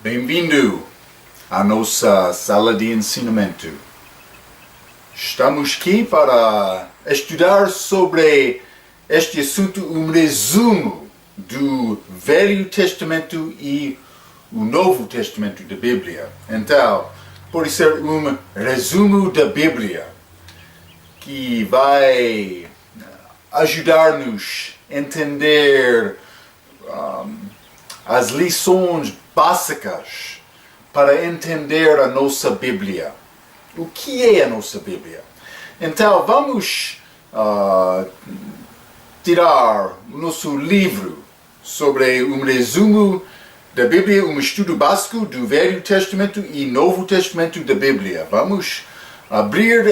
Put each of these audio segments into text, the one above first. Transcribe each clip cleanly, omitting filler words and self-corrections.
Bem-vindo à nossa sala de ensinamento. Estamos aqui para estudar sobre este assunto, um resumo do Velho Testamento e o Novo Testamento da Bíblia. Então, pode ser um resumo da Bíblia que vai ajudar-nos a entender as lições básicas para entender a nossa Bíblia. O que é a nossa Bíblia? Então, vamos tirar o nosso livro sobre um resumo da Bíblia, um estudo básico do Velho Testamento e Novo Testamento da Bíblia. Vamos abrir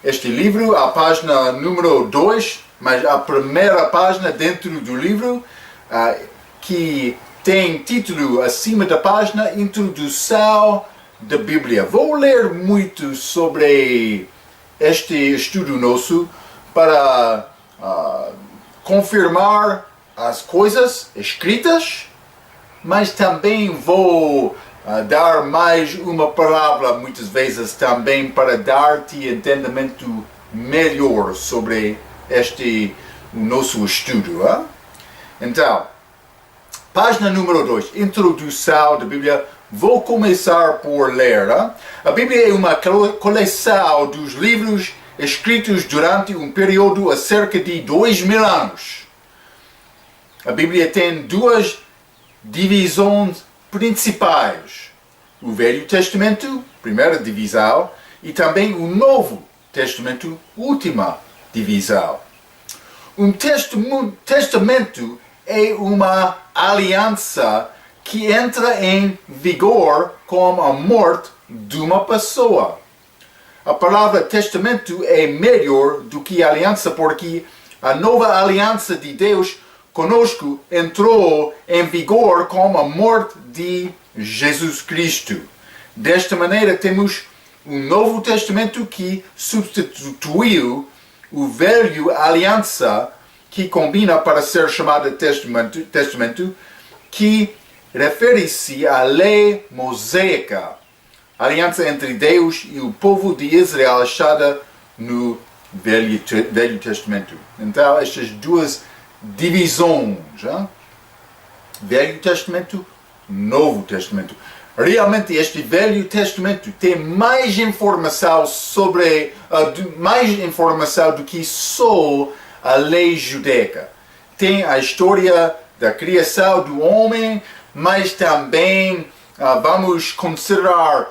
este livro, a página número 2, mas a primeira página dentro do livro, que tem título acima da página, Introdução da Bíblia. Vou ler muito sobre este estudo nosso para confirmar as coisas escritas, mas também vou dar mais uma palavra, muitas vezes também, para dar-te entendimento melhor sobre o nosso estudo. Então, página número 2, Introdução da Bíblia. Vou começar por ler. A Bíblia é uma coleção dos livros escritos durante um período há cerca de 2000 anos. A Bíblia tem duas divisões principais: o Velho Testamento, primeira divisão, e também o Novo Testamento, última divisão. Um testamento é uma aliança que entra em vigor com a morte de uma pessoa. A palavra testamento é melhor do que aliança, porque a nova aliança de Deus conosco entrou em vigor com a morte de Jesus Cristo. Desta maneira, temos um Novo Testamento que substituiu o Velho Aliança, que combina para ser chamado testamento, que refere-se à lei mosaica, aliança entre Deus e o povo de Israel achada no Velho Testamento. Então, estas duas divisões, Velho Testamento, Novo Testamento. Realmente, este Velho Testamento tem mais informação do que só a lei judaica. Tem a história da criação do homem, mas também vamos considerar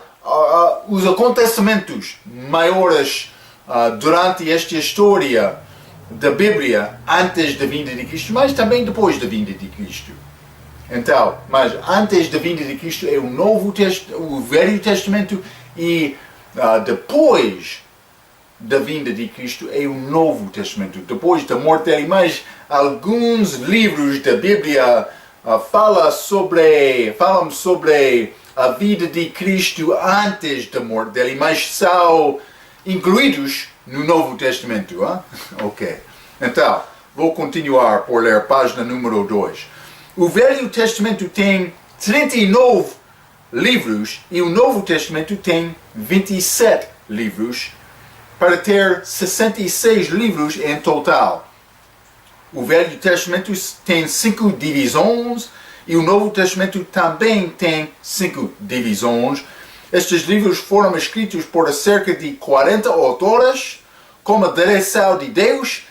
os acontecimentos maiores durante esta história da Bíblia antes da vinda de Cristo, mas também depois da vinda de Cristo. Então, mas antes da vinda de Cristo é o Velho Testamento, e depois da vinda de Cristo é o Novo Testamento, depois da morte dele. Mas alguns livros da Bíblia falam sobre a vida de Cristo antes da morte dele, mas são incluídos no Novo Testamento. Ok. Então, vou continuar por ler página número 2. O Velho Testamento tem 39 livros e o Novo Testamento tem 27 livros, para ter 66 livros em total. O Velho Testamento tem 5 divisões e o Novo Testamento também tem 5 divisões. Estes livros foram escritos por cerca de 40 autores, com a direção de Deus,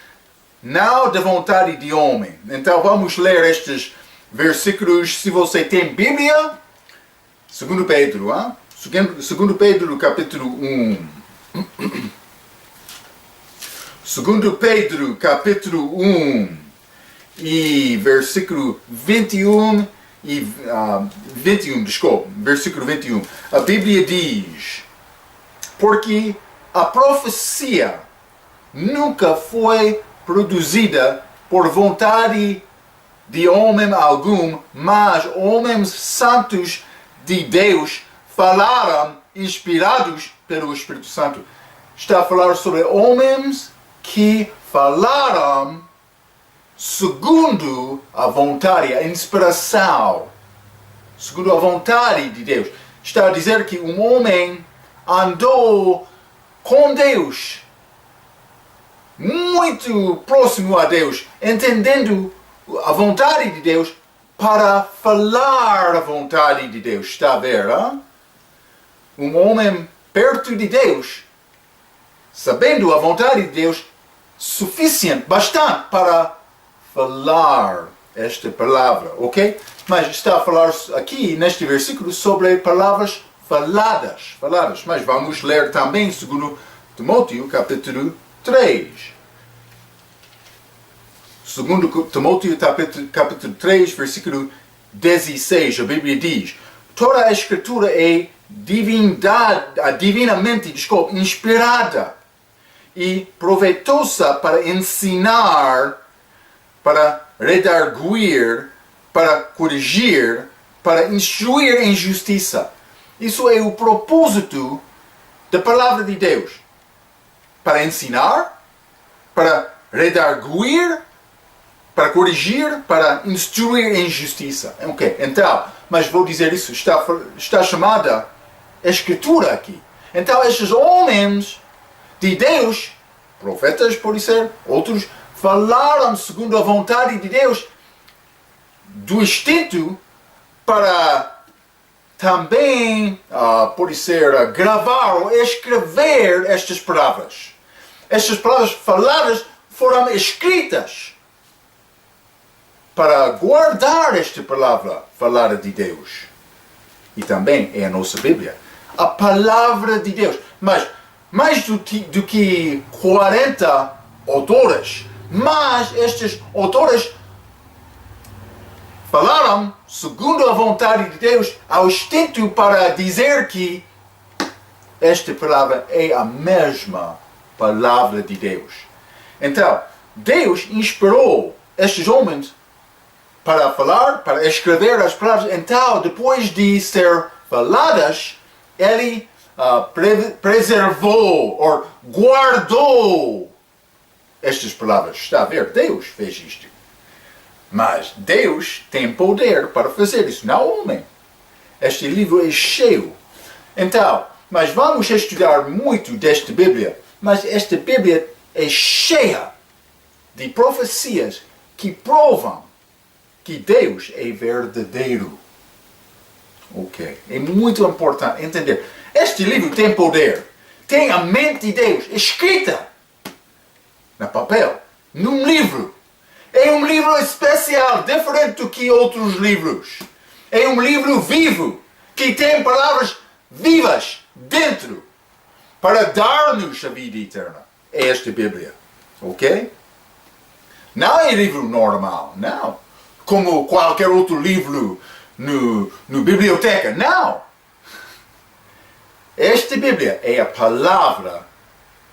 não da vontade de homem. Então vamos ler estes versículos. Se você tem Bíblia, 2 Pedro, 2 Pedro capítulo 1. 2 Pedro capítulo 1 e versículo 21 e 21, desculpa, versículo 21. A Bíblia diz: porque a profecia nunca foi produzida por vontade de homem algum, mas homens santos de Deus falaram, inspirados pelo Espírito Santo. Está a falar sobre homens que falaram segundo a vontade, a inspiração segundo a vontade de Deus. Está a dizer que um homem andou com Deus, muito próximo a Deus, entendendo a vontade de Deus para falar a vontade de Deus. Está a ver? Hein? Um homem perto de Deus, sabendo a vontade de Deus, suficiente, bastante para falar esta palavra, ok? Mas está a falar aqui neste versículo sobre palavras faladas. Mas vamos ler também 2 Timóteo capítulo 3. 2 Timóteo capítulo 3, versículo 16, a Bíblia diz: toda a Escritura é divinamente inspirada e proveitosa para ensinar, para redarguir, para corrigir, para instruir em justiça. Isso é o propósito da palavra de Deus. Para ensinar, para redarguir, para corrigir, para instruir em justiça. Ok, então, mas vou dizer isso, está chamada Escritura aqui. Então, estes homens de Deus, profetas, pode ser, outros, falaram segundo a vontade de Deus, do instinto para também, pode ser, gravar ou escrever estas palavras. Estas palavras faladas foram escritas para guardar esta palavra falada de Deus. E também é a nossa Bíblia. A palavra de Deus. Mas mais do que 40 autores, mas estes autores falaram segundo a vontade de Deus ao instinto para dizer que esta palavra é a mesma palavra de Deus. Então, Deus inspirou estes homens para falar, para escrever as palavras. Então, depois de ser faladas, Ele preservou ou guardou estas palavras. Está a ver? Deus fez isto. Mas Deus tem poder para fazer isso, não o homem. Este livro é cheio. Então, mas vamos estudar muito desta Bíblia. Mas esta Bíblia é cheia de profecias que provam que Deus é verdadeiro. Ok. É muito importante entender. Este livro tem poder. Tem a mente de Deus escrita no papel, num livro. É um livro especial, diferente do que outros livros. É um livro vivo, que tem palavras vivas dentro, para dar-nos a vida eterna. É esta Bíblia. Ok? Não é livro normal, não. Como qualquer outro livro no biblioteca, não. Esta Bíblia é a palavra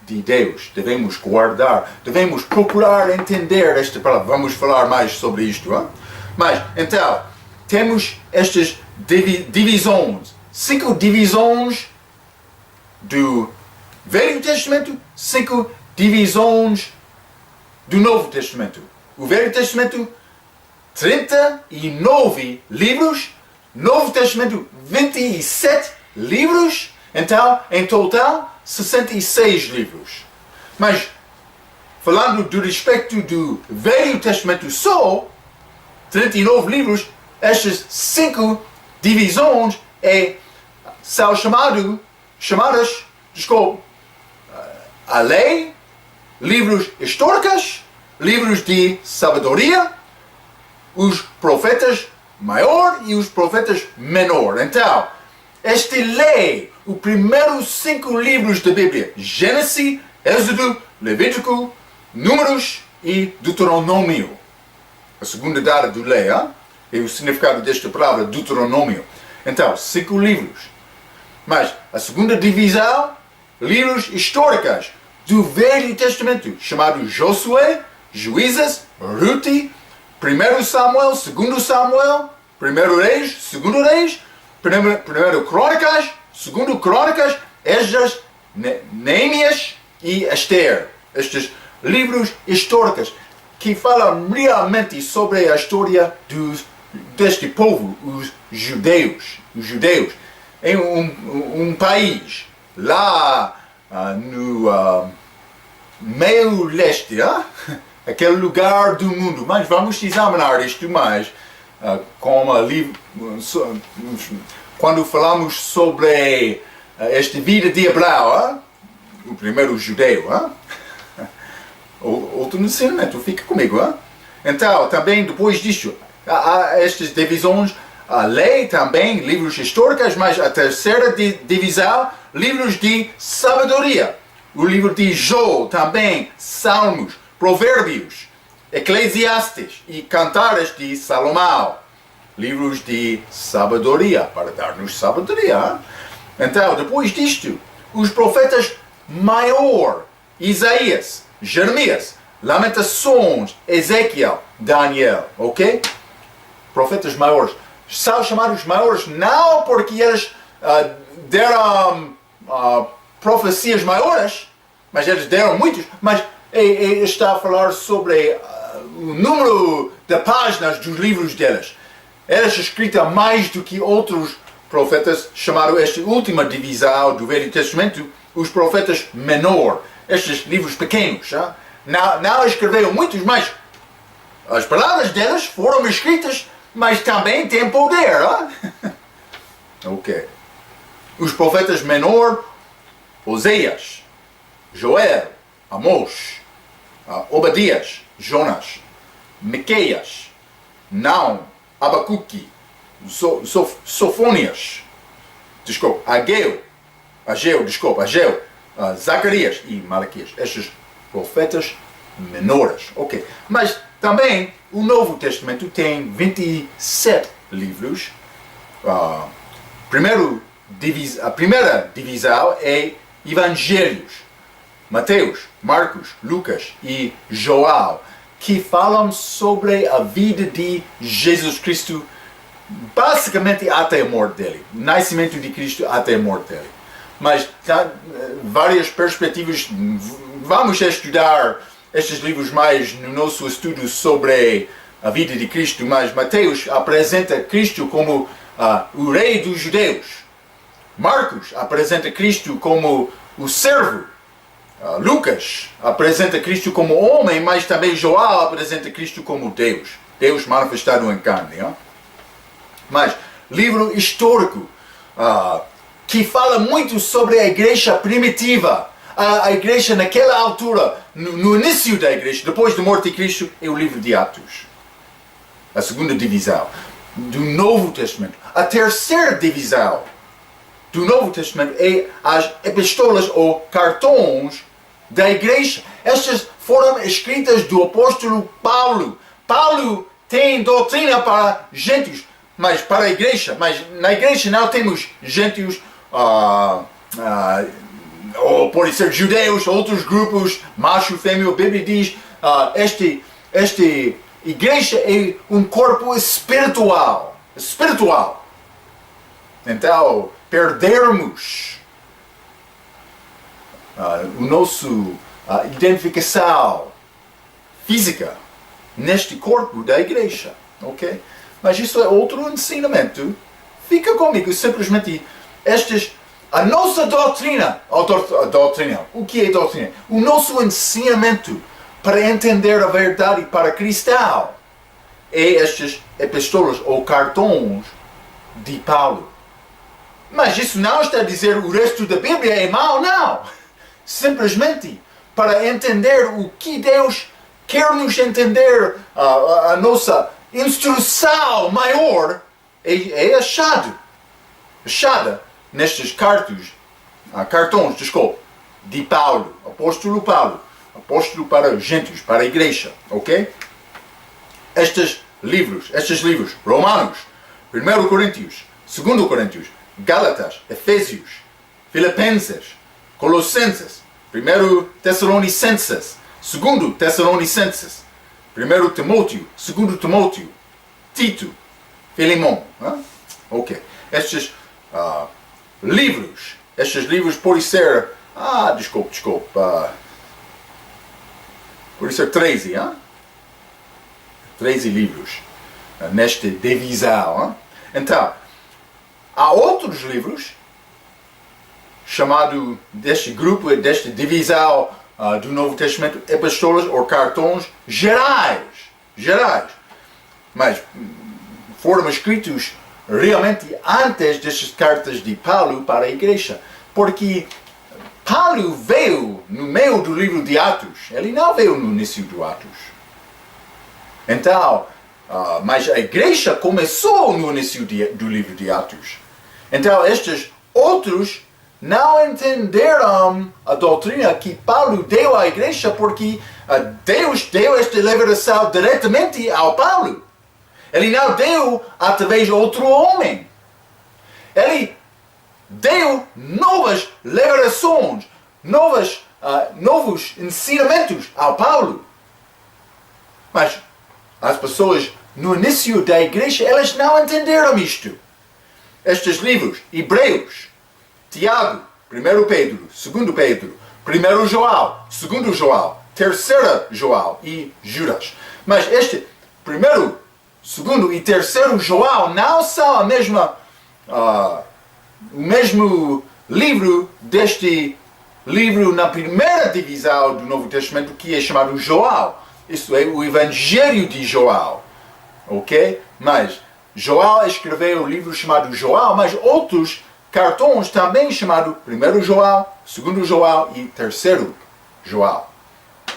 de Deus. Devemos guardar, devemos procurar entender esta palavra. Vamos falar mais sobre isto. Hein? Mas, então, temos estas divisões. 5 divisões do Velho Testamento, 5 divisões do Novo Testamento. O Velho Testamento, 39 livros. Novo Testamento, 27 livros. Então, em total, 66 livros. Mas, falando do respeito do Velho Testamento só, 39 livros, estas 5 divisões são chamadas, a lei, livros históricos, livros de sabedoria, os profetas maior e os profetas menor. Então, esta lei, os primeiros 5 livros da Bíblia, Gênesis, Êxodo, Levítico, Números e Deuteronômio. A segunda data do lei, é o significado desta palavra, Deuteronômio. Então, 5 livros. Mas a segunda divisão, livros históricos do Velho Testamento, chamado Josué, Juízes, Ruth, 1 Samuel, 2 Samuel, 1 Reis, 2 Reis, 1 Crônicas, 2 Crônicas, Esdras, Neemias e Esther. Estes livros históricos que falam realmente sobre a história deste povo, os judeus. Os judeus. Em um país lá no meio leste, aquele lugar do mundo. Mas vamos examinar isto mais quando falamos sobre esta vida de Abraão, o primeiro judeu. Outro ensinamento, fica comigo. Então, também depois disto, há estas divisões, a lei também, livros históricos, mas a terceira divisão, livros de sabedoria. O livro de Jó, também, Salmos, Provérbios, Eclesiastes e Cantares de Salomão. Livros de sabedoria, para dar-nos sabedoria. Então, depois disto, os profetas maior, Isaías, Jeremias, Lamentações, Ezequiel, Daniel, ok? Profetas maiores. São chamados maiores não porque eles deram profecias maiores, mas eles deram muitos, mas está a falar sobre o número de páginas dos livros deles. Eles escrita mais do que outros profetas, chamaram esta última divisão do Velho Testamento os profetas menor, estes livros pequenos. Não escreveram muitos, mas as palavras deles foram escritas, mas também têm poder. Ok. Os profetas menor, Oséias, Joel, Amós, Obadias, Jonas, Miqueias, Naum, Abacuque, Sofonias, Ageu, Zacarias e Malaquias. Estes profetas menores. Ok. Mas também o Novo Testamento tem 27 livros. A primeira divisão é Evangelhos. Mateus, Marcos, Lucas e João, que falam sobre a vida de Jesus Cristo, basicamente até a morte dele. O nascimento de Cristo até a morte dele. Mas várias perspectivas. Vamos estudar estes livros mais no nosso estudo sobre a vida de Cristo, mas Mateus apresenta Cristo como o rei dos judeus. Marcos apresenta Cristo como o servo. Lucas apresenta Cristo como homem, mas também João apresenta Cristo como Deus. Deus manifestado em carne. Mas livro histórico que fala muito sobre a igreja primitiva. A igreja naquela altura, no início da igreja, depois da morte de Cristo, é o livro de Atos. A segunda divisão do Novo Testamento. A terceira divisão do Novo Testamento é as epístolas ou cartões da igreja. Estas foram escritas do apóstolo Paulo. Paulo tem doutrina para gentios, mas para a igreja. Mas na igreja não temos gentios, ou pode ser judeus, outros grupos, macho, fêmea. A Bíblia diz esta igreja é um corpo espiritual. Então, perdermos o nosso identificação física neste corpo da igreja, ok? Mas isso é outro ensinamento. Fica comigo, simplesmente a nossa doutrina, o que é doutrina? O nosso ensinamento para entender a verdade para cristão é estas epístolas ou cartões de Paulo. Mas isso não está a dizer o resto da Bíblia é mau, não. Simplesmente para entender o que Deus quer nos entender, a nossa instrução maior é achada nestes cartões, de Paulo, apóstolo para gentios, para a igreja, ok? Estes livros, Romanos, 1 Coríntios, 2 Coríntios, Gálatas, Efésios, Filipenses, Colossenses, 1 Tessalonicenses, 2 Tessalonicenses, 1 Timóteo, 2 Timóteo, Tito, Filemão, ok? Estes livros podem ser, pode ser 13, 13 livros nesta divisão. Então, há outros livros, chamado deste grupo, desta divisão do Novo Testamento, epístolas ou cartões gerais. Mas foram escritos realmente antes destas cartas de Paulo para a igreja. Porque Paulo veio no meio do livro de Atos. Ele não veio no início do Atos. Então, mas a igreja começou no início do livro de Atos. Então, estes outros não entenderam a doutrina que Paulo deu à igreja, porque Deus deu esta revelação diretamente ao Paulo. Ele não deu através de outro homem. Ele deu novas revelações, novos ensinamentos ao Paulo. Mas as pessoas no início da igreja, elas não entenderam isto. Estes livros, Hebreus, Tiago, 1 Pedro, 2 Pedro, 1 João, 2 João, 3 João e Judas. Mas este 1º, 2º e 3 João não são a mesma, o mesmo livro deste livro na primeira divisão do Novo Testamento, que é chamado João. Isto é, o Evangelho de João. Ok? Mas João escreveu um livro chamado João, mas outros cartões também chamados 1 João, 2 João e 3 João.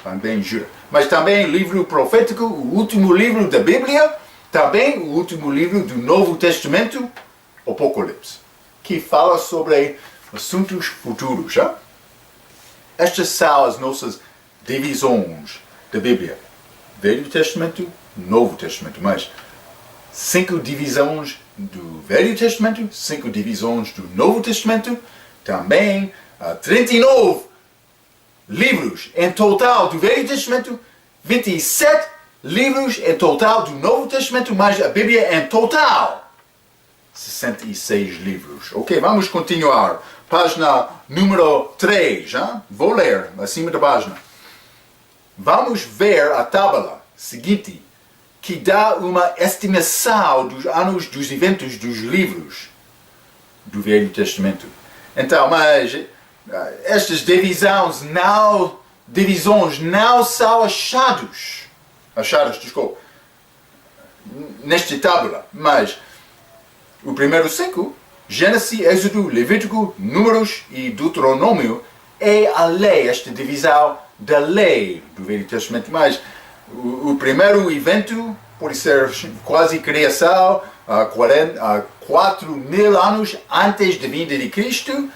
Também Judas. Mas também livro profético, o último livro da Bíblia, também o último livro do Novo Testamento, Apocalipse, que fala sobre assuntos futuros. Já? Estas são as nossas divisões da Bíblia. Velho Testamento, Novo Testamento. Mas 5 divisões do Velho Testamento, 5 divisões do Novo Testamento, também 39 livros em total do Velho Testamento, 27 livros em total do Novo Testamento, mais a Bíblia em total 66 livros. Ok, vamos continuar. Página número 3, hein? Vou ler acima da página. Vamos ver a tábua seguinte, que dá uma estimação dos anos dos eventos dos livros do Velho Testamento. Então, mas estas divisões não são achadas, desculpa, nesta tábua, mas o primeiro 5, Gênesis, Êxodo, Levítico, Números e Deuteronômio, é a lei, esta divisão da lei do Velho Testamento. Mas o primeiro evento pode ser quase criação, 4.000 anos antes da vinda de Cristo,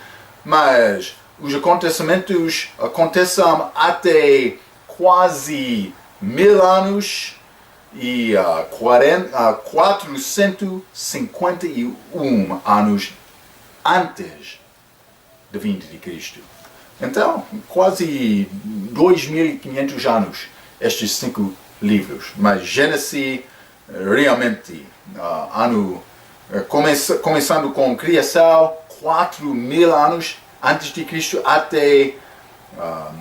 mas os acontecimentos acontecem até quase 1.000 anos e 451 anos antes da vinda de Cristo. Então, quase 2.500 anos estes 5 livros. Mas Gênesis, realmente, começando com criação, 4.000 anos antes de Cristo até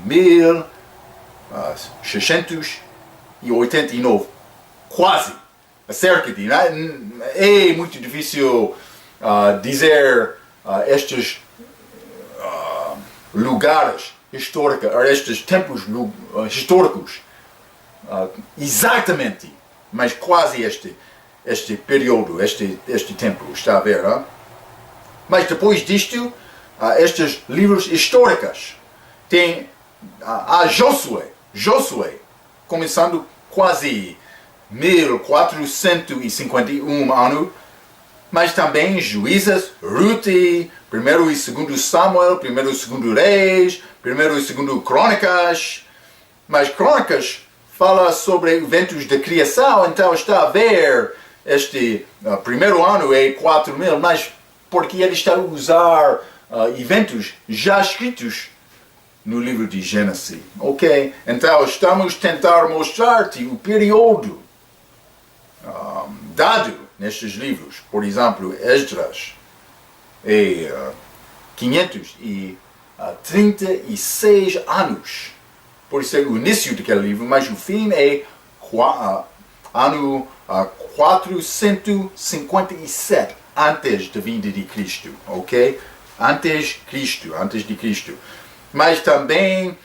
1689. Quase. Cerca de. É muito difícil dizer estes lugares históricos, estes templos históricos, exatamente, mas quase este período, este tempo, está a ver? Hein? Mas depois disto, estes livros históricos, tem a Josué, começando quase 1451 anos, mas também Juízes, Ruth, 1 e 2 Samuel, 1 e 2 Reis, 1 e 2 Crônicas. Mas Crônicas fala sobre eventos da criação, então está a ver este primeiro ano é 4.000, mas porque ele está a usar eventos já escritos no livro de Gênesis. Ok? Então estamos a tentar mostrar-te o período dado nestes livros. Por exemplo, Esdras é 536 anos. Por isso é o início daquele livro, mas o fim é ano 457 antes da vinda de Cristo, ok? Antes de Cristo. Mas também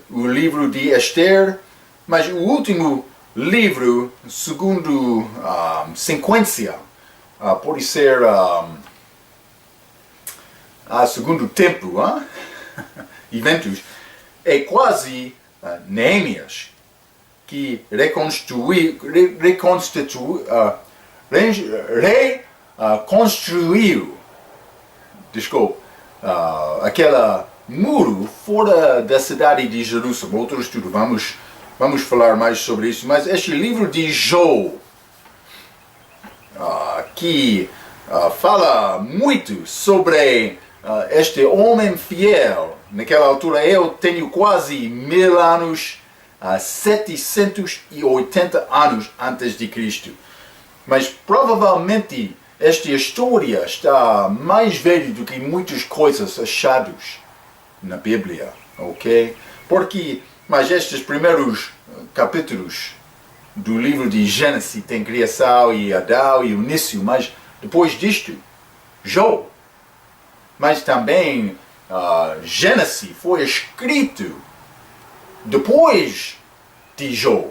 o livro de Esther, mas o último livro, segundo sequência, pode ser segundo tempo, eventos, é quase Neemias, que reconstruiu, aquele muro fora da cidade de Jerusalém. Outro estudo, vamos falar mais sobre isso. Mas este livro de Joel, que fala muito sobre este homem fiel. Naquela altura eu tenho quase 1000 anos, 780 anos antes de Cristo. Mas provavelmente esta história está mais velha do que muitas coisas achadas na Bíblia, ok? Mas estes primeiros capítulos do livro de Gênesis tem criação e Adão e o início, mas depois disto, Job. Mas também Gênesis foi escrito depois de Job.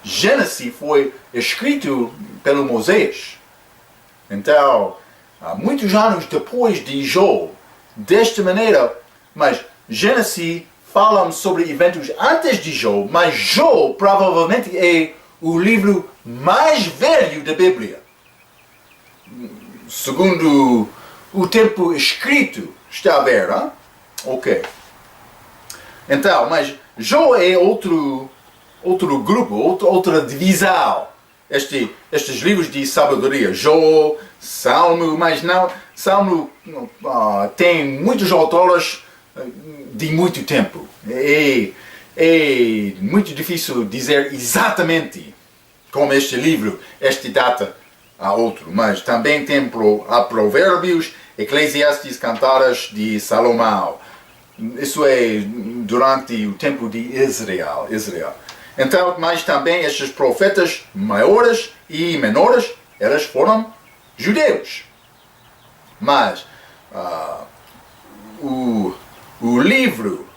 Gênesis foi escrito pelo Moisés. Então, muitos anos depois de Job, desta maneira, mas Gênesis fala sobre eventos antes de Job, mas Job provavelmente é o livro mais velho da Bíblia. Segundo o tempo escrito, está a ver, hein? Ok. Então, mas Job é outro grupo, outra divisão. Estes livros de sabedoria, Job, Salmo, mas não, Salmo tem muitos autores de muito tempo. É muito difícil dizer exatamente como este livro, esta data a outro, mas também tem Provérbios, Eclesiastes, Cantares de Salomão. Isso é durante o tempo de Israel. Então, mas também estes profetas maiores e menores, eles foram judeus. Mas o livro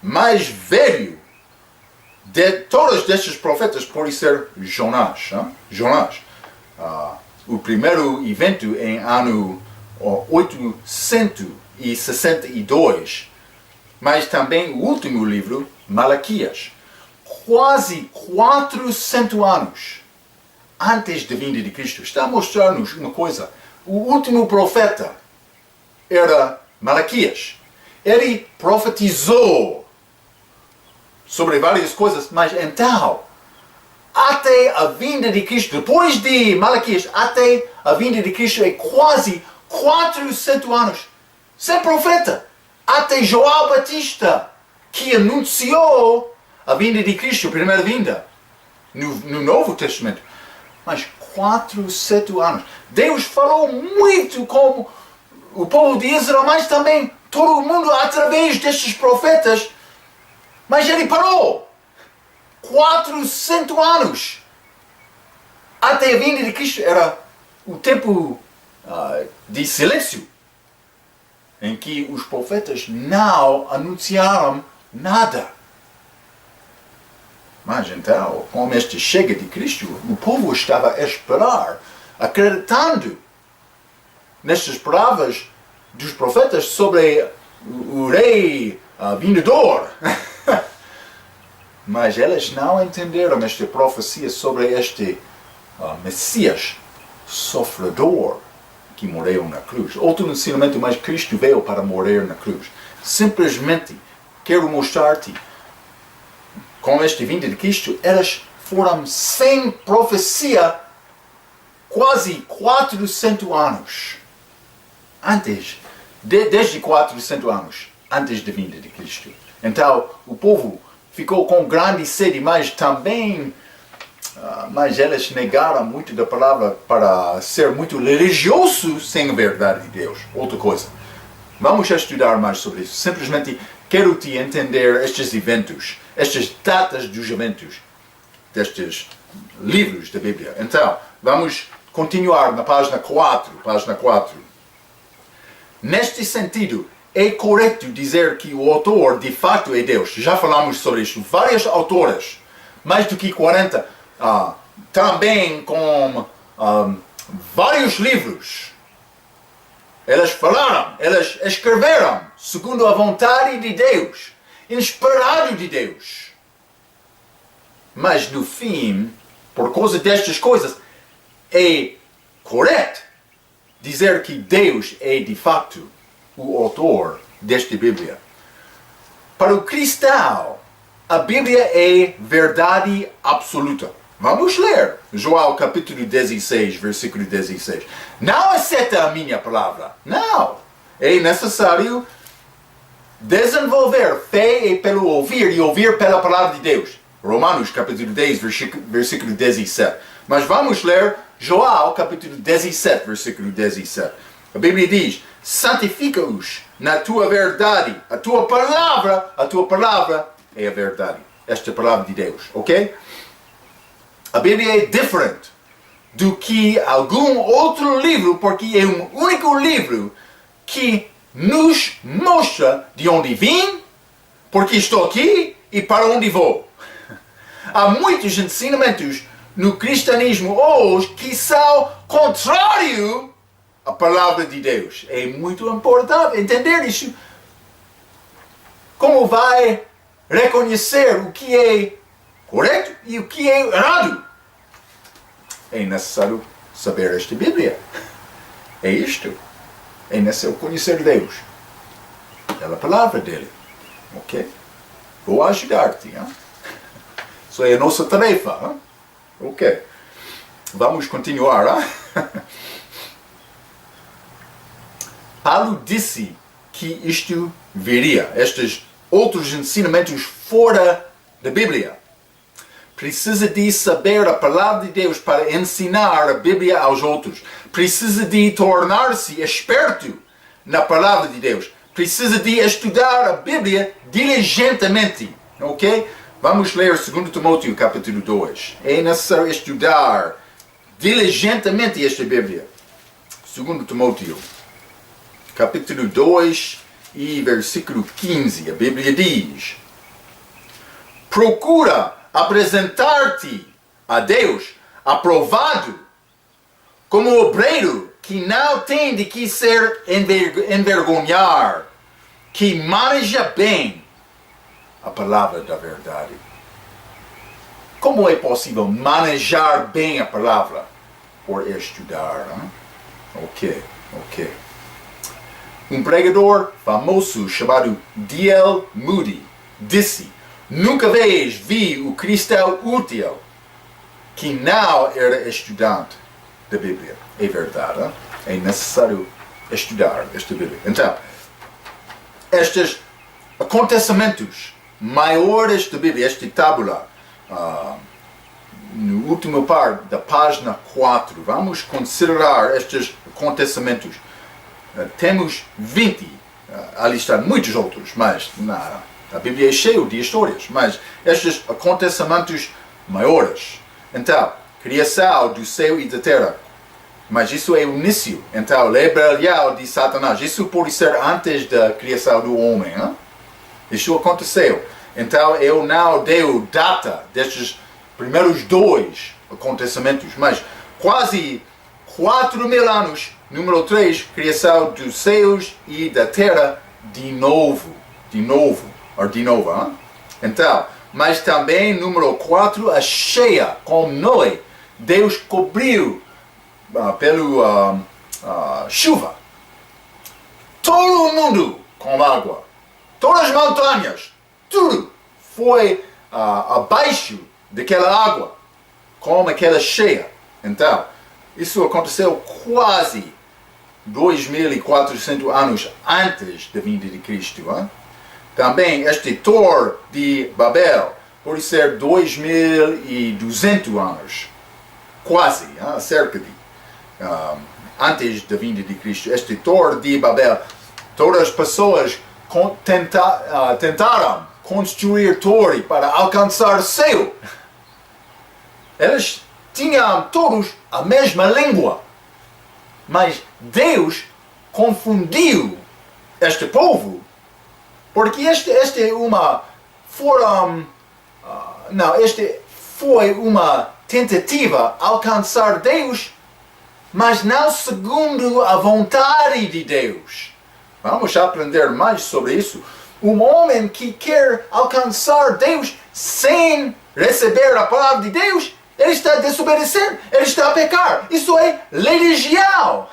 mais velho de todos estes profetas pode ser Jonás. Jonás. O primeiro evento em ano 862, mas também o último livro, Malaquias. Quase 400 anos antes da vinda de Cristo. Está a mostrar-nos uma coisa. O último profeta era Malaquias. Ele profetizou sobre várias coisas, mas então, até a vinda de Cristo, depois de Malaquias, até a vinda de Cristo é quase 400 anos. Sem profeta. Até João Batista, que anunciou a vinda de Cristo, a primeira vinda, no Novo Testamento. Mas 400 anos. Deus falou muito com o povo de Israel, mas também todo o mundo através destes profetas. Mas ele parou. 400 anos. Até a vinda de Cristo era o tempo de silêncio, em que os profetas não anunciaram nada. Mas então, como este chega de Cristo, o povo estava a esperar, acreditando nestas palavras dos profetas sobre o rei vingador. Mas eles não entenderam esta profecia sobre este Messias sofredor que morreu na cruz. Outro ensinamento, mas Cristo veio para morrer na cruz. Simplesmente quero mostrar-te, com este vinda de Cristo, elas foram sem profecia quase 400 anos. Antes, desde 400 anos, antes da vinda de Cristo. Então, o povo ficou com grande sede, mas também, mas elas negaram muito da palavra para ser muito religioso sem a verdade de Deus. Outra coisa. Vamos estudar mais sobre isso. Simplesmente quero te entender estes eventos, estas datas dos eventos, destes livros da Bíblia. Então, vamos continuar na página 4. Neste sentido, é correto dizer que o autor de fato é Deus. Já falamos sobre isso. Várias autoras, mais do que 40, também com vários livros. Elas falaram, elas escreveram segundo a vontade de Deus, inspirado de Deus. Mas no fim, por causa destas coisas, é correto dizer que Deus é de fato o autor desta Bíblia. Para o cristão, a Bíblia é verdade absoluta. Vamos ler João capítulo 16, versículo 16. Não aceita a minha palavra. Não. É necessário desenvolver fé pelo ouvir e ouvir pela palavra de Deus. Romanos capítulo 10, versículo 17. Mas vamos ler João capítulo 17, versículo 17. A Bíblia diz: santifica-os na tua verdade. A tua palavra é a verdade. Esta é a palavra de Deus, ok? A Bíblia é diferente do que algum outro livro, porque é um único livro que nos mostra de onde vim, porque estou aqui e para onde vou. Há muitos ensinamentos no cristianismo hoje que são contrários à palavra de Deus. É muito importante entender isso. Como vai reconhecer o que é correto e o que é errado? É necessário saber esta Bíblia. É isto. É necessário conhecer Deus pela palavra dele. Ok? Vou ajudar-te. Hein? Isso é a nossa tarefa. Hein? Ok. Vamos continuar. Hein? Paulo disse que isto viria. Estes outros ensinamentos fora da Bíblia. Precisa de saber a palavra de Deus para ensinar a Bíblia aos outros. Precisa de tornar-se esperto na palavra de Deus. Precisa de estudar a Bíblia diligentemente. Ok? Vamos ler 2 Timóteo capítulo 2. É necessário estudar diligentemente esta Bíblia. 2 Timóteo capítulo 2 e versículo 15. A Bíblia diz: procura apresentar-te a Deus aprovado como obreiro que não tem de que ser envergonhar, que maneja bem a palavra da verdade. Como é possível manejar bem a palavra? Por estudar. Hein? Ok. Um pregador famoso chamado D.L. Moody disse: nunca vez vi o cristão útil que não era estudante da Bíblia. É verdade. Hein? É necessário estudar esta Bíblia. Então, estes acontecimentos maiores da Bíblia, esta tábula, no último par da página 4, vamos considerar estes acontecimentos. Temos 20, ali estão muitos outros, mas a Bíblia é cheia de histórias, mas estes acontecimentos maiores. Então, criação do céu e da terra. Mas isso é o início. Então, rebelião de Satanás. Isso pode ser antes da criação do homem. Hein? Isso aconteceu. Então, eu não dei data destes primeiros 2 acontecimentos, mas quase 4.000 anos. Número 3, criação dos céus e da terra de novo. Hein? Então, mas também número 4, a cheia com Noé. Deus cobriu pela chuva todo o mundo com água. Todas as montanhas, tudo foi abaixo daquela água, com aquela cheia. Então, isso aconteceu quase 2.400 anos antes da vinda de Cristo. Hein? Também este Torre de Babel pode ser 2.200 anos, quase, hein? Cerca de, antes da vinda de Cristo. Este Torre de Babel, todas as pessoas tentaram construir torre para alcançar o céu. Elas tinham todos a mesma língua. Mas Deus confundiu este povo, porque este foi uma tentativa de alcançar Deus, mas não segundo a vontade de Deus. Vamos aprender mais sobre isso. Um homem que quer alcançar Deus sem receber a palavra de Deus, ele está a desobedecer, ele está a pecar. Isso é religião.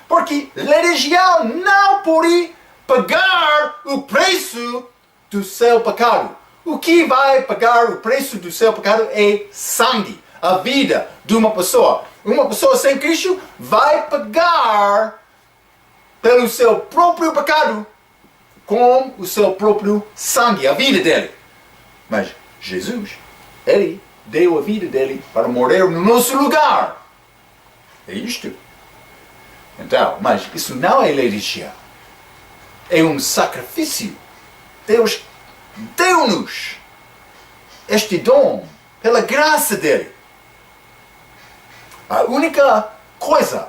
Porque religião não pode pagar o preço do seu pecado. O que vai pagar o preço do seu pecado é sangue, a vida de uma pessoa. Uma pessoa sem Cristo vai pagar pelo seu próprio pecado com o seu próprio sangue, a vida dele. Mas Jesus, ele deu a vida dele para morrer no nosso lugar. É isto. Então, mas isso não é religião. É um sacrifício. Deus deu-nos este dom pela graça dele. A única coisa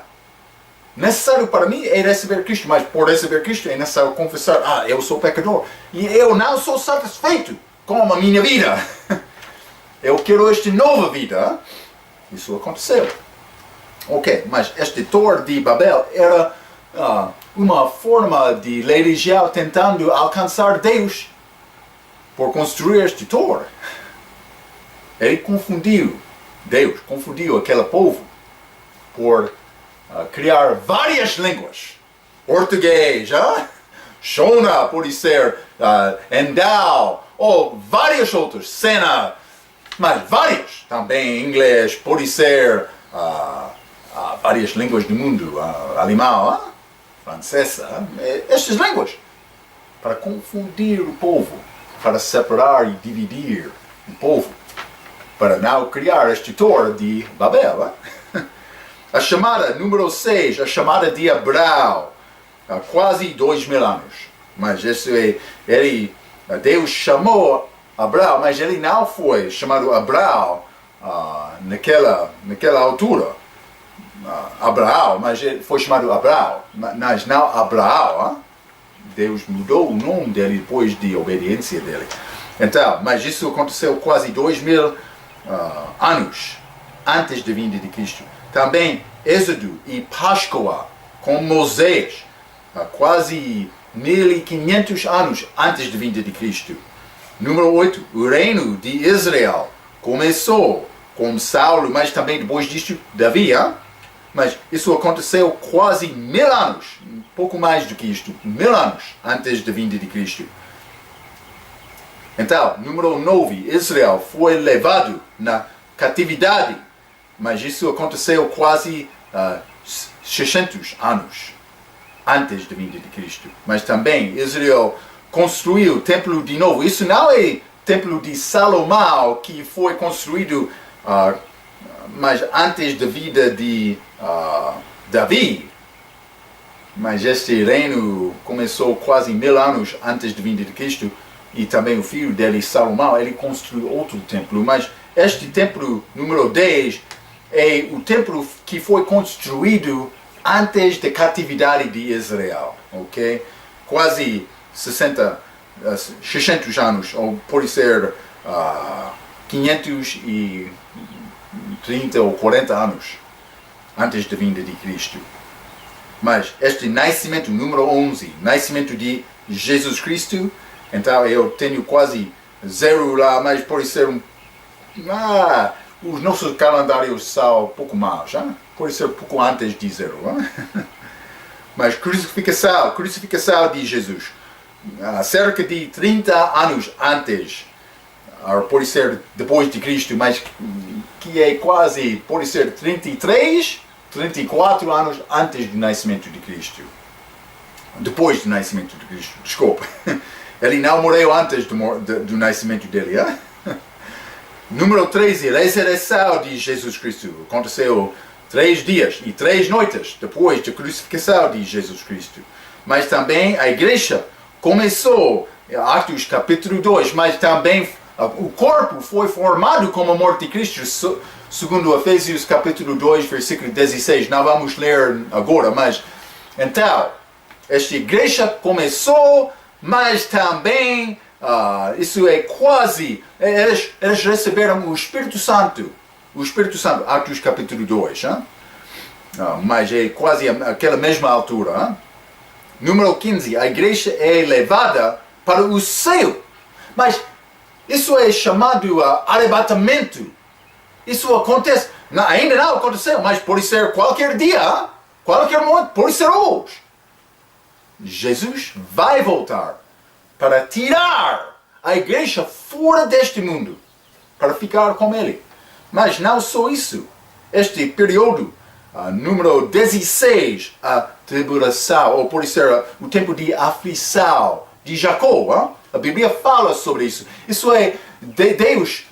necessária para mim é receber Cristo, mas por receber Cristo é necessário confessar, eu sou pecador e eu não sou satisfeito com a minha vida. Eu quero esta nova vida. Isso aconteceu. Ok, mas este Torre de Babel era uma forma de religião tentando alcançar Deus por construir este torre. Ele confundiu Deus, confundiu aquele povo por criar várias línguas. Português, Shona pode ser Endau, ou várias outras, Sena, mas várias. Também inglês, pode ser várias línguas do mundo, alemão, francesa, estas línguas, para confundir o povo, para separar e dividir o povo, para não criar este torre de Babel. A chamada número 6, a chamada de Abraão, há quase 2000 anos. Mas isso Deus chamou Abraão, mas ele não foi chamado Abraão naquela altura. Abraão, mas ele foi chamado Abraão, mas não Abraão. Deus mudou o nome dele depois de obediência dele. Então, mas isso aconteceu quase 2000 anos antes da vinda de Cristo. Também Êxodo e Páscoa com Moisés, quase 1500 anos antes da vinda de Cristo. Número 8, o reino de Israel começou com Saulo, mas também depois disto Davi. Mas isso aconteceu quase 1000 anos, um pouco mais do que isto, 1000 anos antes da vinda de Cristo. Então, número 9, Israel foi levado na catividade, mas isso aconteceu quase 600 anos antes da vinda de Cristo. Mas também Israel construiu o templo de novo. Isso não é o templo de Salomão que foi construído mas antes da vida de Davi. Mas este reino começou quase 1000 anos antes da vinda de Cristo. E também o filho dele, Salomão, ele construiu outro templo. Mas este templo número 10 é o templo que foi construído antes da catividade de Israel. Ok? Quase 600 anos, ou pode ser 530 ou 40 anos antes da vinda de Cristo. Mas este nascimento número 11, nascimento de Jesus Cristo, então eu tenho quase 0 lá, mas pode ser os nossos calendários são um pouco maus, pode ser um pouco antes de 0. Mas crucificação de Jesus, cerca de 30 anos antes, pode ser depois de Cristo, mas que é quase, pode ser 33, 34 anos antes do nascimento de Cristo. Depois do nascimento de Cristo, desculpa. Ele não morreu antes do nascimento dele. Número 13, ressurreição de Jesus Cristo. Aconteceu 3 dias e 3 noites depois da crucificação de Jesus Cristo. Mas também a igreja começou, Atos capítulo 2, mas também O corpo foi formado como a morte de Cristo, segundo Efésios capítulo 2, versículo 16. Não vamos ler agora, mas então, esta igreja começou, mas também, isso é quase, eles receberam o Espírito Santo, Atos capítulo 2, mas é quase aquela mesma altura. Número 15, a igreja é levada para o céu, mas isso é chamado arrebatamento. Isso acontece, ainda não aconteceu, mas pode ser qualquer dia, qualquer momento, pode ser hoje. Jesus vai voltar para tirar a igreja fora deste mundo, para ficar com ele. Mas não só isso. Este período, número 16, a tribulação, ou pode ser o tempo de aflição de Jacó. A Bíblia fala sobre isso. Isso é Deus,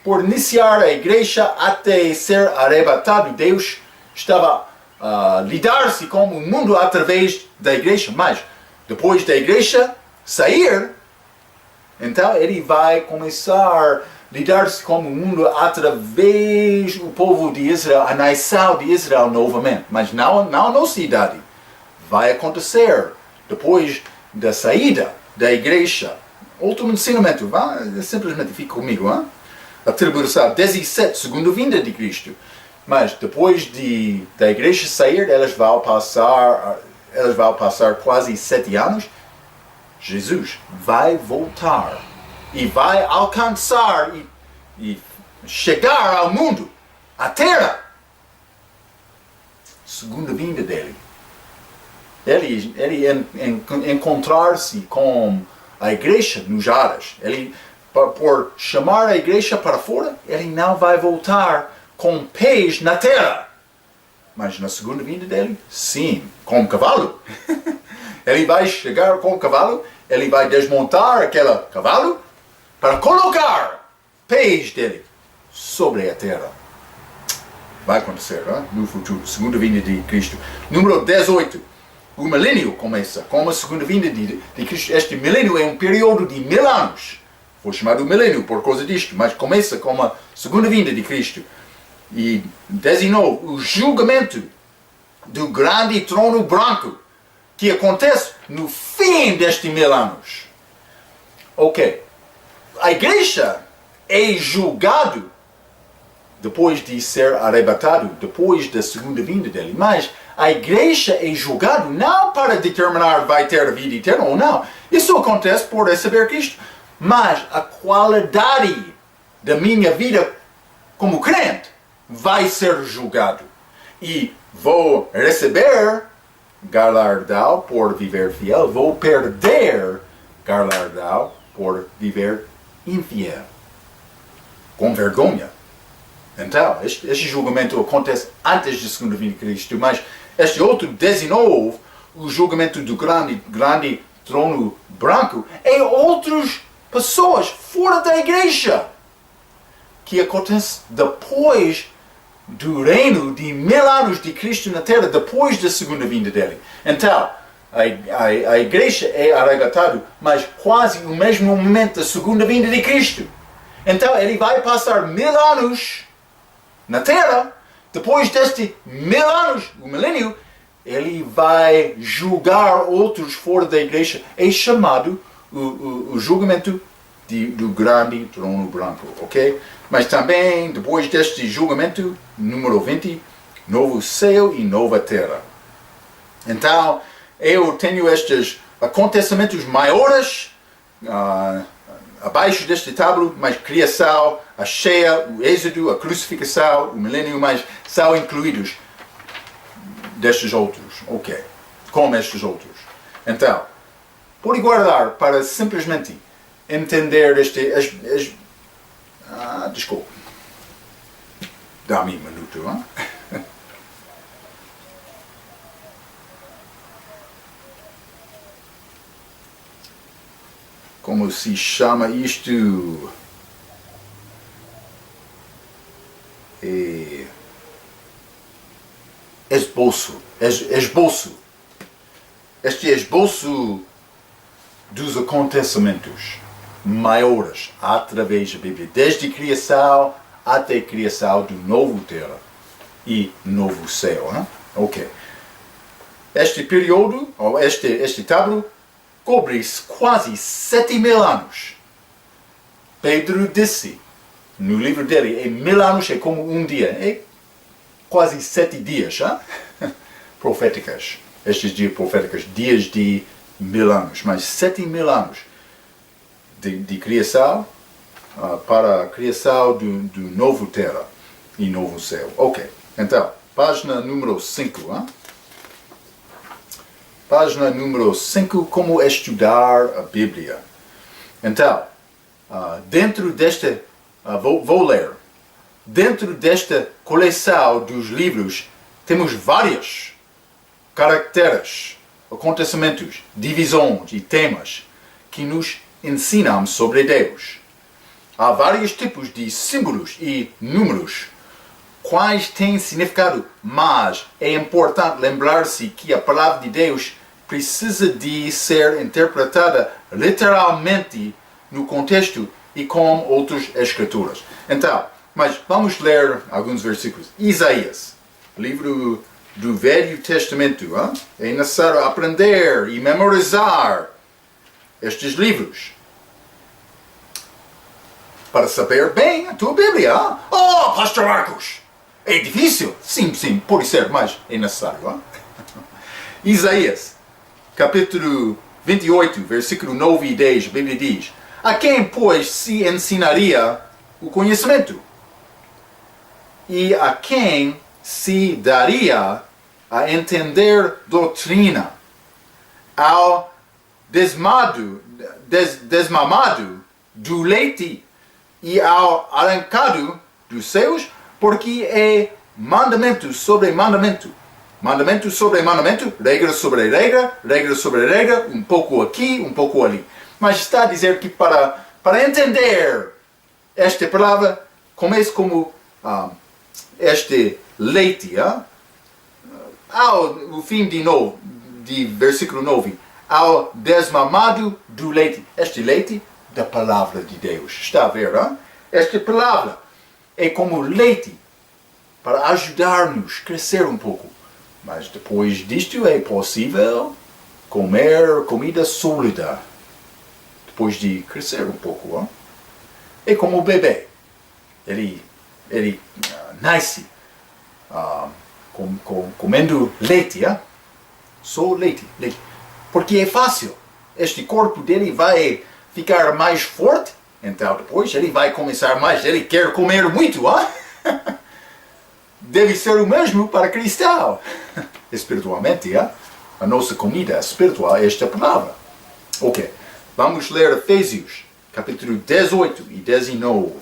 por iniciar a igreja até ser arrebatado, Deus estava a lidar-se com o mundo através da igreja, mas depois da igreja sair, então ele vai começar a lidar-se com o mundo através do povo de Israel, a nação de Israel novamente, mas não a nossa idade. Vai acontecer depois da saída da igreja. Último ensinamento, simplesmente fica comigo, a tribulação 17, segunda vinda de Cristo. Mas depois da igreja sair, elas vão passar quase 7 anos. Jesus vai voltar e vai alcançar e chegar ao mundo, à terra. Segunda vinda dele. Ele encontrar-se com a igreja nos ares. Ele, por chamar a igreja para fora, ele não vai voltar com pés na terra. Mas na segunda vinda dele, sim, com um cavalo. Ele vai chegar com o cavalo, ele vai desmontar aquele cavalo para colocar pés dele sobre a terra. Vai acontecer no futuro, segunda vinda de Cristo. Número 18. O milênio começa com a segunda vinda de Cristo. Este milênio é um período de 1000 anos. Foi chamado milênio por causa disto, mas começa com a segunda vinda de Cristo. E 19, o julgamento do grande trono branco, que acontece no fim destes 1000 anos. Ok. A igreja é julgado depois de ser arrebatado, depois da segunda vinda dele. Mas a igreja é julgado não para determinar vai ter a vida eterna ou não. Isso acontece por receber Cristo. Mas a qualidade da minha vida como crente vai ser julgado. E vou receber galardão por viver fiel, vou perder galardão por viver infiel. Com vergonha. Então, este julgamento acontece antes da segunda vinda de Cristo, mas este outro 19, o julgamento do grande trono branco, é outras pessoas fora da igreja, que acontece depois do reino de 1000 anos de Cristo na terra, depois da segunda vinda dele. Então, a igreja é arrebatada, mas quase no mesmo momento da segunda vinda de Cristo. Então, ele vai passar 1000 anos na terra. Depois deste 1000 anos, o milênio, ele vai julgar outros fora da igreja. É chamado o julgamento do grande trono branco, ok? Mas também, depois deste julgamento, número 20, novo céu e nova terra. Então, eu tenho estes acontecimentos maiores abaixo deste tábulo, mas criação, a cheia, o êxodo, a crucificação, o milênio, mas são incluídos destes outros, ok? Como estes outros. Então, pode guardar para simplesmente entender desculpa. Dá-me um minuto, hein? Como se chama isto? Esboço. Esboço. Este esboço dos acontecimentos. maiores através da Bíblia, desde a criação até a criação do novo terra e novo céu. Hein? Ok. Este período, ou este tábulo, cobre quase 7.000 anos. Pedro disse no livro dele, 1.000 anos é como um dia, é quase 7 dias proféticas. Estes dias proféticos, dias de 1.000 anos, mas 7.000 anos de criação para a criação do novo terra e novo céu. Ok, então, página número 5. Página número 5, como estudar a Bíblia. Então, dentro desta, vou ler, dentro desta coleção dos livros, temos vários caracteres, acontecimentos, divisões e temas que nos ensinam sobre Deus. Há vários tipos de símbolos e números, quais têm significado, mas é importante lembrar-se que a palavra de Deus precisa de ser interpretada literalmente no contexto e com outras escrituras. Então, mas vamos ler alguns versículos. Isaías, livro do Velho Testamento. É necessário aprender e memorizar estes livros para saber bem a tua Bíblia. Oh, Pastor Marcos! É difícil? Sim, pode ser, mas é necessário. Isaías, capítulo 28, versículo 9 e 10, a Bíblia diz: a quem, pois, se ensinaria o conhecimento? E a quem se daria a entender doutrina? Ao desmamado do leite e ao arrancado dos seus, porque é mandamento sobre mandamento, mandamento sobre mandamento, regra sobre regra, regra sobre regra, um pouco aqui, um pouco ali. Mas está a dizer que para entender esta palavra, comece como este leite, ao fim de versículo 9, ao desmamado do leite. Este leite da palavra de Deus. Está a ver? Esta palavra é como leite para ajudar-nos a crescer um pouco. Mas depois disto é possível comer comida sólida. Depois de crescer um pouco. É como o bebê. Ele nasce comendo leite. Só leite. Porque é fácil. Este corpo dele vai ficar mais forte. Então depois ele vai começar mais. Ele quer comer muito. Deve ser o mesmo para cristão. Espiritualmente, a nossa comida espiritual é esta palavra. Ok, vamos ler Efésios, capítulo 18 e 19.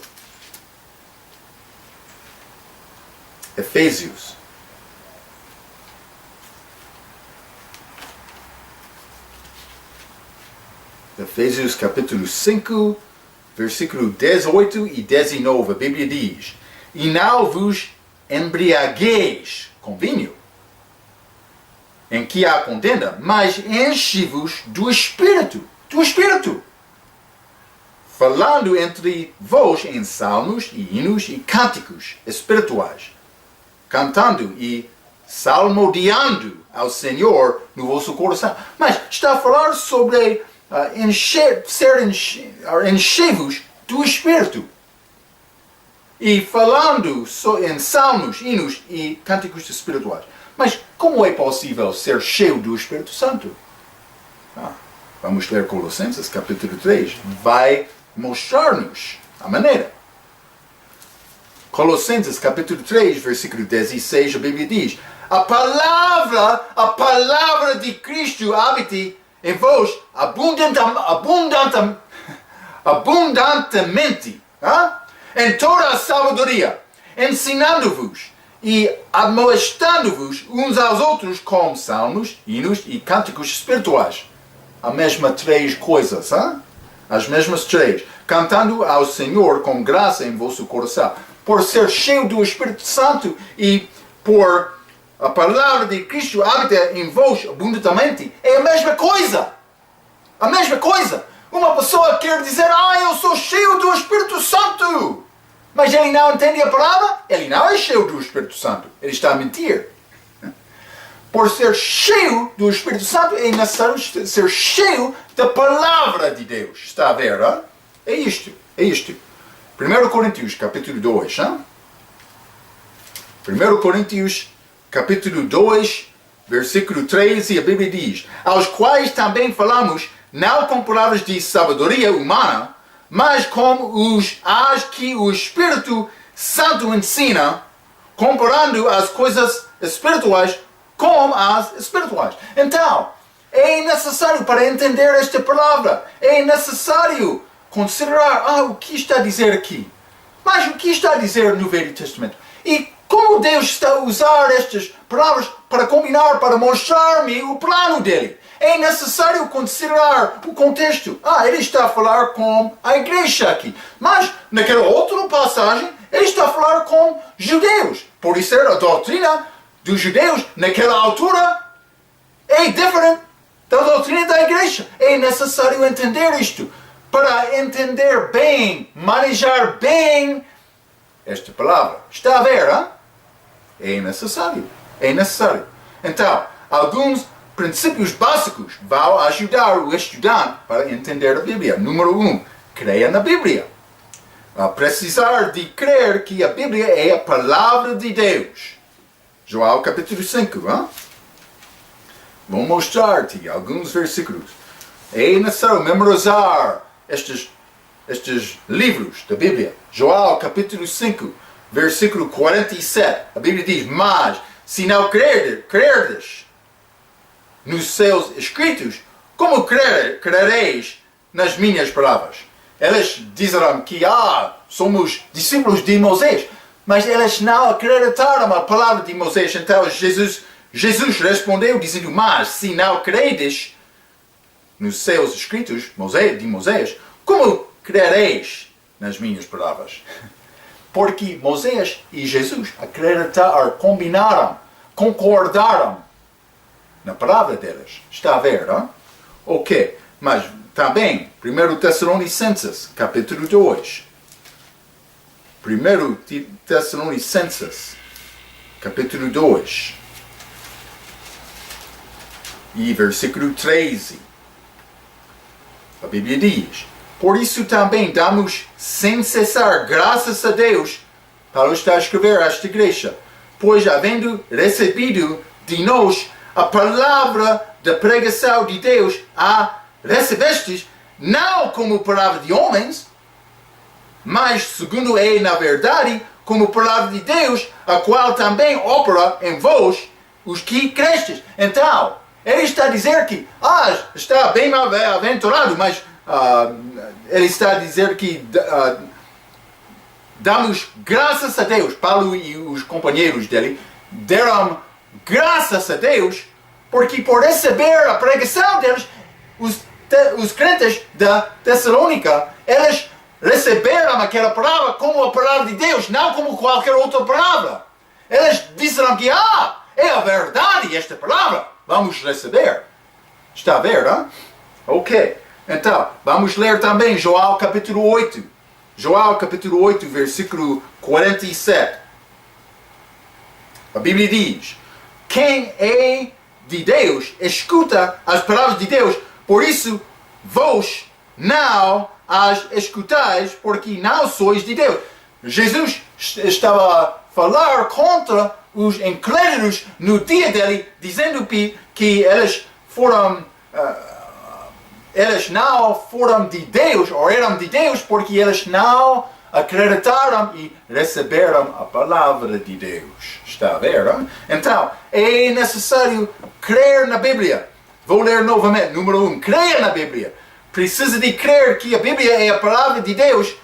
Efésios. Efésios, capítulo 5, versículo 18 e 19. A Bíblia diz: e não vos embriagueis com vinho, em que há contenda, mas enche-vos do Espírito, falando entre vós em salmos e hinos e cânticos espirituais, cantando e salmodiando ao Senhor no vosso coração. Mas está a falar sobre encher-vos do Espírito. E falando em salmos, hinos e cânticos espirituais. Mas como é possível ser cheio do Espírito Santo? Vamos ler Colossenses capítulo 3. Vai mostrar-nos a maneira. Colossenses capítulo 3, versículo 16, a Bíblia diz: a palavra de Cristo habite em vós abundantemente, em toda a sabedoria, ensinando-vos e admoestando-vos uns aos outros com salmos, hinos e cânticos espirituais. As mesmas 3 coisas, as mesmas 3. Cantando ao Senhor com graça em vosso coração. Por ser cheio do Espírito Santo e por a palavra de Cristo habita em vós abundantemente, é a mesma coisa. A mesma coisa. Uma pessoa quer dizer, eu sou cheio do Espírito Santo. Mas ele não entende a palavra, ele não é cheio do Espírito Santo. Ele está a mentir. Por ser cheio do Espírito Santo, é necessário ser cheio da palavra de Deus. Está a ver? Hein? É isto. 1 Coríntios, capítulo 2. Hein? 1 Coríntios, capítulo 2, versículo 13, a Bíblia diz: aos quais também falamos, não com palavras de sabedoria humana, mas como as que o Espírito Santo ensina, comparando as coisas espirituais com as espirituais. Então, é necessário, para entender esta palavra, é necessário considerar, o que está a dizer aqui? Mas o que está a dizer no Velho Testamento? E como Deus está a usar estas palavras para combinar, para mostrar-me o plano dele? É necessário considerar o contexto. Ele está a falar com a igreja aqui. Mas, naquela outra passagem, ele está a falar com judeus. Por isso, a doutrina dos judeus, naquela altura, é diferente da doutrina da igreja. É necessário entender isto. Para entender bem, manejar bem esta palavra. Está a ver, hein? É necessário. Então, alguns princípios básicos vão ajudar o estudante para entender a Bíblia. Número 1, creia na Bíblia. Precisar de crer que a Bíblia é a palavra de Deus. João capítulo 5. Hein? Vou mostrar-te alguns versículos. É necessário memorizar estes livros da Bíblia. João capítulo 5, versículo 47. A Bíblia diz: mas se não crerdes nos seus escritos, como crereis nas minhas palavras? Eles disseram que somos discípulos de Moisés, mas eles não acreditaram a palavra de Moisés. Então Jesus respondeu dizendo: mas se não credes nos seus escritos de Moisés, como crereis nas minhas palavras? Porque Moisés e Jesus acreditaram, combinaram, concordaram na palavra deles. Está a ver, não? Ok, mas também, 1 Tessalonicenses, capítulo 2. 1 Tessalonicenses, capítulo 2. E versículo 13. A Bíblia diz: por isso também damos sem cessar graças a Deus. Paulo está a escrever a esta igreja. Pois havendo recebido de nós a palavra da pregação de Deus, recebestes não como palavra de homens, mas segundo é na verdade como palavra de Deus, a qual também opera em vós os que crestes. Então, ele está a dizer que está bem aventurado, mas ele está a dizer que damos graças a Deus. Paulo e os companheiros dele deram graças a Deus, porque por receber a pregação deles, os crentes da Tessalônica, eles receberam aquela palavra como a palavra de Deus, não como qualquer outra palavra. Eles disseram que, é a verdade esta palavra, vamos receber. Está a ver, não? Ok. Então, vamos ler também João capítulo 8. João capítulo 8, versículo 47. A Bíblia diz: quem é de Deus, escuta as palavras de Deus, por isso vós não as escutais, porque não sois de Deus. Jesus estava a falar contra os incrédulos no dia dele, dizendo que eles não foram de Deus, ou eram de Deus, porque eles não acreditaram e receberam a palavra de Deus. Está a ver? Não? Então, é necessário crer na Bíblia. Vou ler novamente. Número 1. Creia na Bíblia. Precisa de crer que a Bíblia é a palavra de Deus.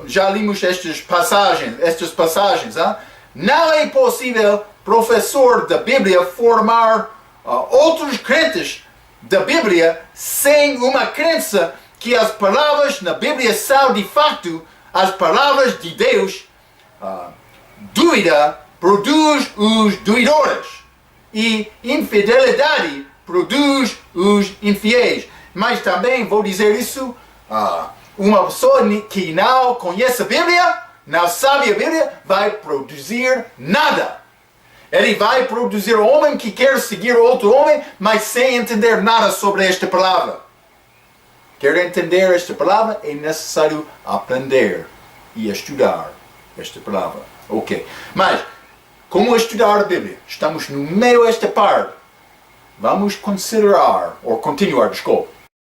Já limos estas passagens. Hein? Não é possível, professor da Bíblia, formar outros crentes da Bíblia sem uma crença que as palavras na Bíblia são de fato as palavras de Deus. Dúvida produz os duvidores e infidelidade produz os infiéis. Mas também vou dizer isso uma pessoa que não conhece a Bíblia, não sabe a Bíblia, vai produzir nada. Ele vai produzir um homem que quer seguir outro homem, mas sem entender nada sobre esta palavra. Quer entender esta palavra? É necessário aprender e estudar esta palavra. Ok. Mas, como estudar a Bíblia? Estamos no meio desta parte. Vamos considerar, ou continuar, desculpe.